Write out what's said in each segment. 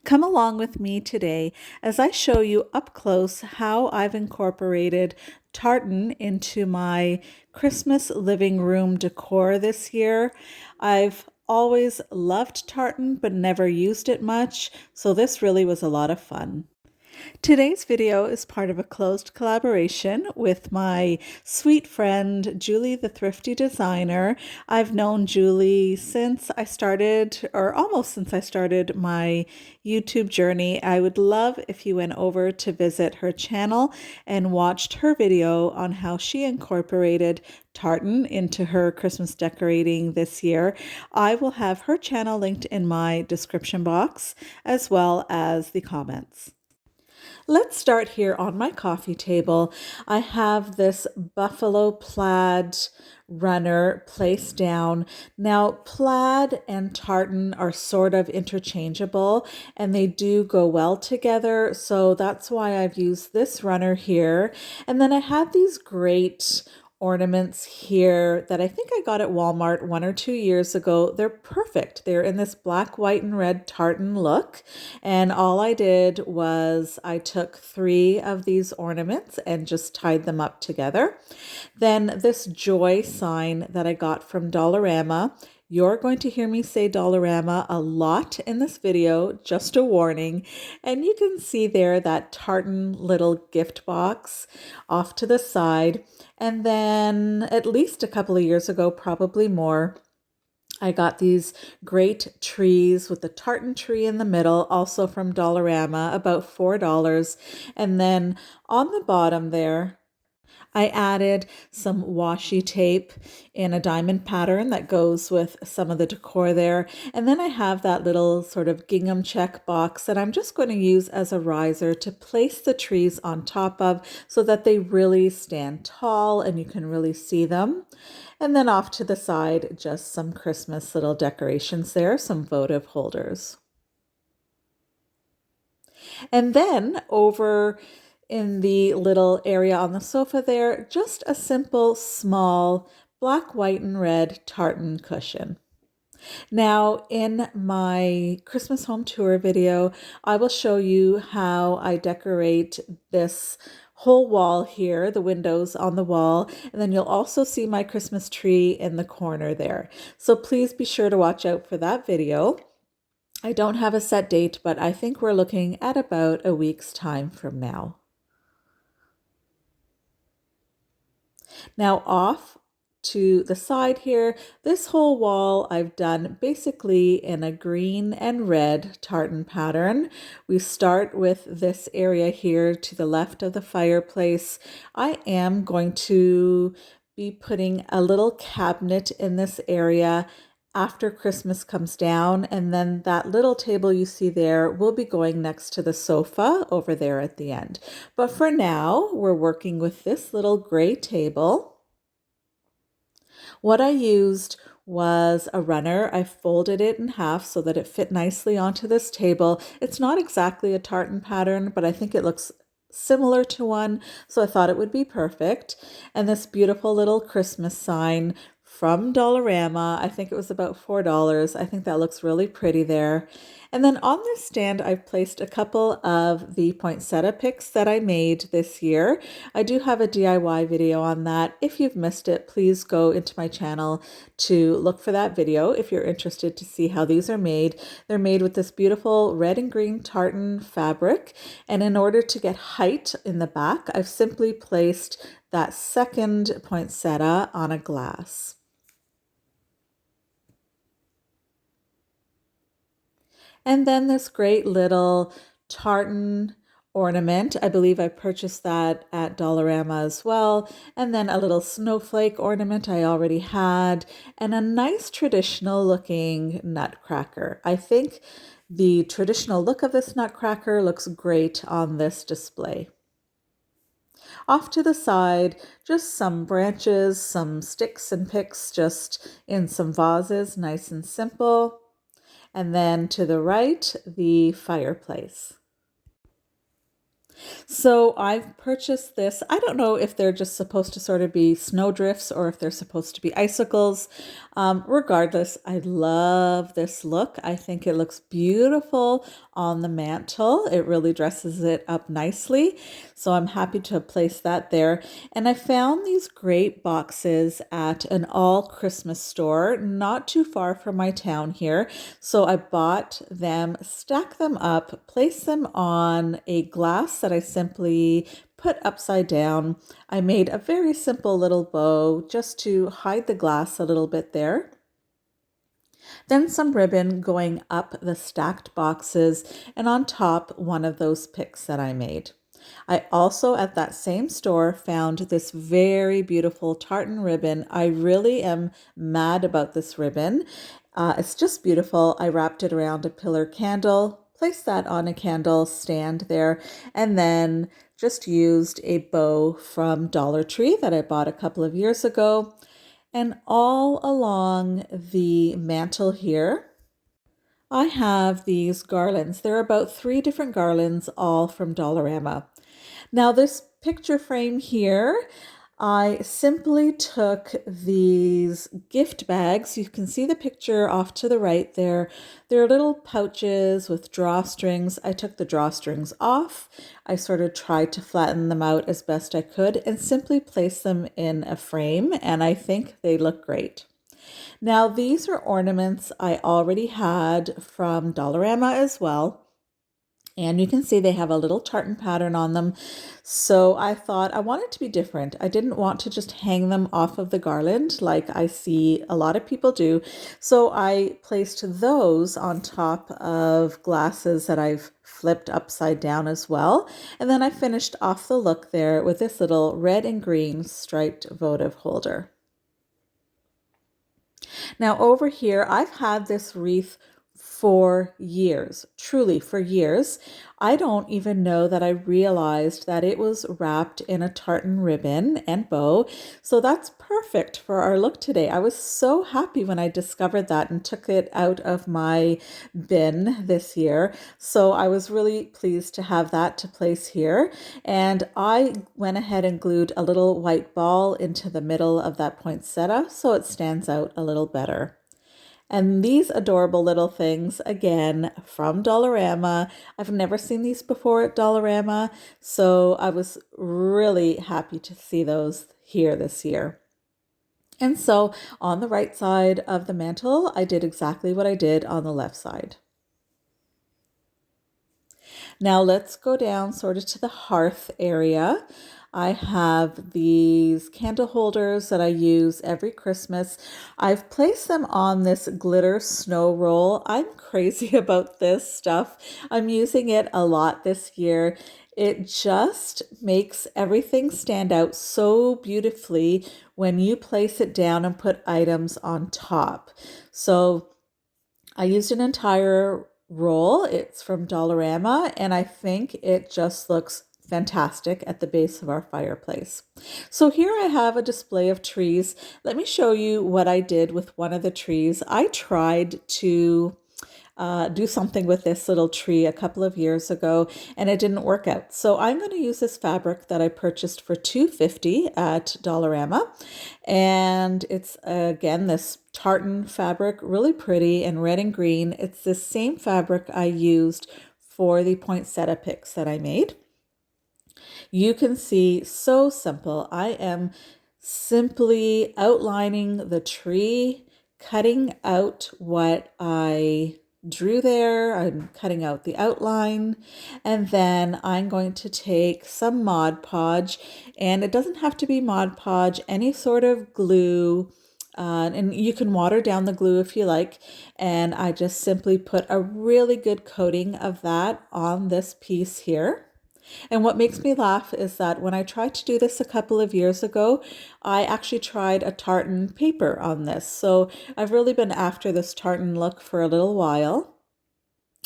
Come along with me today as I show you up close how I've incorporated tartan into my Christmas living room decor this year. I've always loved tartan but never used it much, so this really was a lot of fun. Today's video is part of a closed collaboration with my sweet friend, Julie the Thrifty Designer. I've known Julie since I started, or almost since I started my YouTube journey. I would love if you went over to visit her channel and watched her video on how she incorporated tartan into her Christmas decorating this year. I will have her channel linked in my description box as well as the comments. Let's start here on my coffee table. I have this buffalo plaid runner placed down. Now, plaid and tartan are sort of interchangeable and they do go well together. So that's why I've used this runner here. And then I have these great ornaments here that I think I got at Walmart 1 or 2 years ago. They're perfect. They're in this black, white, and red tartan look. And all I did was I took 3 of these ornaments and just tied them up together. Then this joy sign that I got from Dollarama. You're going to hear me say Dollarama a lot in this video, just a warning. And you can see there that tartan little gift box off to the side. And then at least a couple of years ago, probably more, I got these great trees with the tartan tree in the middle, also from Dollarama, about $4. And then on the bottom there, I added some washi tape in a diamond pattern that goes with some of the decor there. And then I have that little sort of gingham check box that I'm just going to use as a riser to place the trees on top of so that they really stand tall and you can really see them. And then off to the side, just some Christmas little decorations there, some votive holders. And then over in the little area on the sofa there, just a simple, small, black, white, and red tartan cushion. Now, in my Christmas home tour video, I will show you how I decorate this whole wall here, the windows on the wall, and then you'll also see my Christmas tree in the corner there. So please be sure to watch out for that video. I don't have a set date, but I think we're looking at about a week's time from now. Now off to the side here, this whole wall I've done basically in a green and red tartan pattern. We start with this area here to the left of the fireplace. I am going to be putting a little cabinet in this area after Christmas comes down, and then that little table you see there will be going next to the sofa over there at the end. But for now, we're working with this little gray table. What I used was a runner. I folded it in half so that it fit nicely onto this table. It's not exactly a tartan pattern, but I think it looks similar to one, so I thought it would be perfect. And this beautiful little Christmas sign from Dollarama. I think it was about $4. I think that looks really pretty there. And then on this stand, I've placed a couple of the poinsettia picks that I made this year. I do have a DIY video on that. If you've missed it, please go into my channel to look for that video if you're interested to see how these are made. They're made with this beautiful red and green tartan fabric. And in order to get height in the back, I've simply placed that second poinsettia on a glass. And then this great little tartan ornament. I believe I purchased that at Dollarama as well. And then a little snowflake ornament I already had, and a nice traditional looking nutcracker. I think the traditional look of this nutcracker looks great on this display. Off to the side, just some branches, some sticks and picks just in some vases, nice and simple. And then to the right, the fireplace. So I've purchased this. I don't know if they're just supposed to sort of be snowdrifts or if they're supposed to be icicles. Regardless, I love this look. I think it looks beautiful on the mantle. It really dresses it up nicely. So I'm happy to place that there. And I found these great boxes at an all Christmas store not too far from my town here. So I bought them, stacked them up, placed them on a glass that I simply put upside down. I made a very simple little bow just to hide the glass a little bit there. Then some ribbon going up the stacked boxes and on top one of those picks that I made. I also at that same store found this very beautiful tartan ribbon. I really am mad about this ribbon. It's just beautiful. I wrapped it around a pillar candle, placed that on a candle stand there, and then just used a bow from Dollar Tree that I bought a couple of years ago. And all along the mantle here, I have these garlands. There are about 3 different garlands, all from Dollarama. Now, this picture frame here, I simply took these gift bags. You can see the picture off to the right there. They're little pouches with drawstrings. I took the drawstrings off. I sort of tried to flatten them out as best I could and simply placed them in a frame, and I think they look great. Now, these are ornaments I already had from Dollarama as well. And you can see they have a little tartan pattern on them. So I thought I wanted to be different. I didn't want to just hang them off of the garland like I see a lot of people do. So I placed those on top of glasses that I've flipped upside down as well. And then I finished off the look there with this little red and green striped votive holder. Now over here, I've had this wreath for years, truly for years. I don't even know that I realized that it was wrapped in a tartan ribbon and bow. So that's perfect for our look today. I was so happy when I discovered that and took it out of my bin this year. So I was really pleased to have that to place here. And I went ahead and glued a little white ball into the middle of that poinsettia so it stands out a little better. And these adorable little things, again, from Dollarama. I've never seen these before at Dollarama, so I was really happy to see those here this year. And so on the right side of the mantle, I did exactly what I did on the left side. Now let's go down sort of to the hearth area. I have these candle holders that I use every Christmas. I've placed them on this glitter snow roll. I'm crazy about this stuff. I'm using it a lot this year. It just makes everything stand out so beautifully when you place it down and put items on top. So I used an entire roll. It's from Dollarama, and I think it just looks fantastic at the base of our fireplace. So here I have a display of trees. Let me show you what I did with one of the trees. I tried to do something with this little tree a couple of years ago and it didn't work out. So I'm going to use this fabric that I purchased for $2.50 at Dollarama. And it's again this tartan fabric, really pretty and red and green. It's the same fabric I used for the poinsettia picks that I made. You can see, so simple. I am simply outlining the tree, cutting out what I drew there. I'm cutting out the outline, and then I'm going to take some Mod Podge, and it doesn't have to be Mod Podge, any sort of glue. And you can water down the glue if you like. And I just simply put a really good coating of that on this piece here. And what makes me laugh is that when I tried to do this a couple of years ago, I actually tried a tartan paper on this. So I've really been after this tartan look for a little while.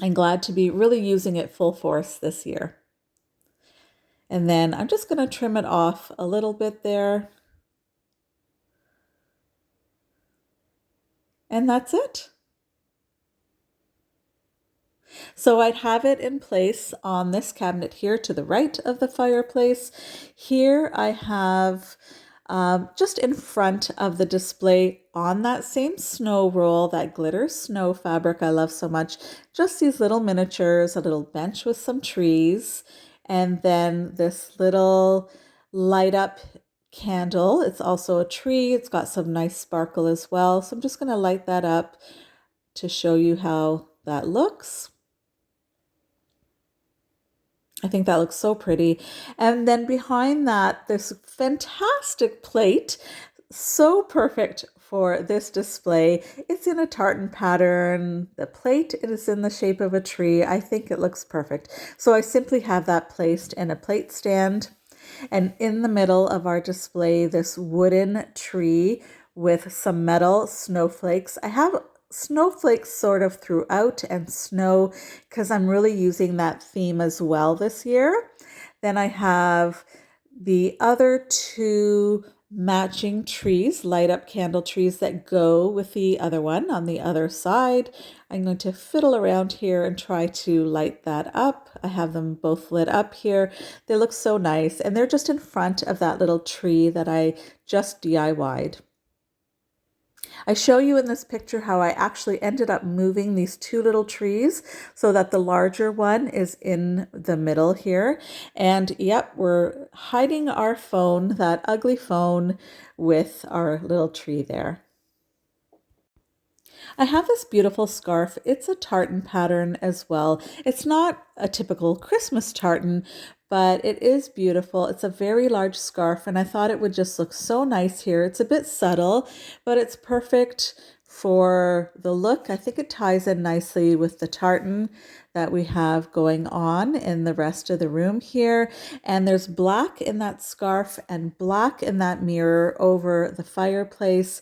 I'm glad to be really using it full force this year. And then I'm just going to trim it off a little bit there. And that's it. So I'd have it in place on this cabinet here to the right of the fireplace. Here I have just in front of the display on that same snow roll, that glitter snow fabric I love so much, just these little miniatures, a little bench with some trees, and then this little light up candle. It's also a tree. It's got some nice sparkle as well. So I'm just going to light that up to show you how that looks. I think that looks so pretty. And then behind that, this fantastic plate, so perfect for this display. It's in a tartan pattern. The plate is in the shape of a tree. I think it looks perfect. So I simply have that placed in a plate stand. And in the middle of our display, this wooden tree with some metal snowflakes. I have snowflakes sort of throughout and snow because I'm really using that theme as well this year. Then I have the other two matching trees, light up candle trees that go with the other one on the other side. I'm going to fiddle around here and try to light that up. I have them both lit up here. They look so nice, and they're just in front of that little tree that I just DIY'd. I show you in this picture how I actually ended up moving these two little trees so that the larger one is in the middle here. And yep, we're hiding our phone, that ugly phone, with our little tree there. I have this beautiful scarf. It's a tartan pattern as well. It's not a typical Christmas tartan, but it is beautiful. It's a very large scarf, and I thought it would just look so nice here. It's a bit subtle, but it's perfect for the look. I think it ties in nicely with the tartan that we have going on in the rest of the room here. And there's black in that scarf and black in that mirror over the fireplace,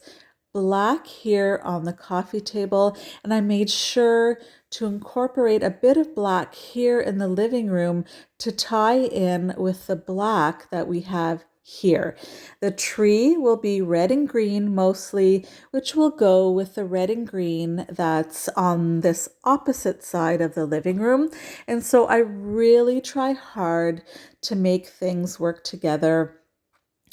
black here on the coffee table, and I made sure to incorporate a bit of black here in the living room to tie in with the black that we have here. The tree will be red and green mostly, which will go with the red and green that's on this opposite side of the living room. And so I really try hard to make things work together.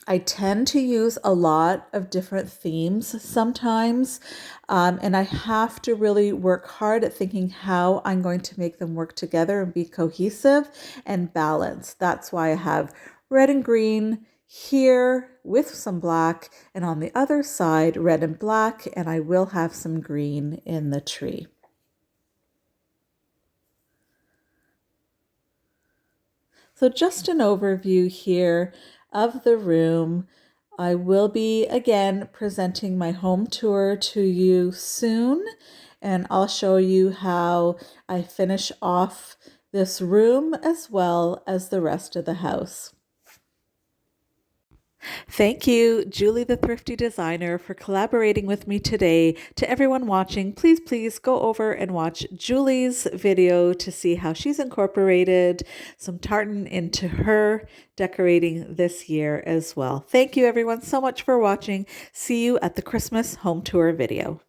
I tend to use a lot of different themes sometimes, and I have to really work hard at thinking how I'm going to make them work together and be cohesive and balanced. That's why I have red and green here with some black, and on the other side, red and black, and I will have some green in the tree. So just an overview here of the room. I will be again presenting my home tour to you soon, and I'll show you how I finish off this room as well as the rest of the house. Thank you, Julie the Thrifty Designer, for collaborating with me today. To everyone watching, please go over and watch Julie's video to see how she's incorporated some tartan into her decorating this year as well. Thank you everyone so much for watching. See you at the Christmas home tour video.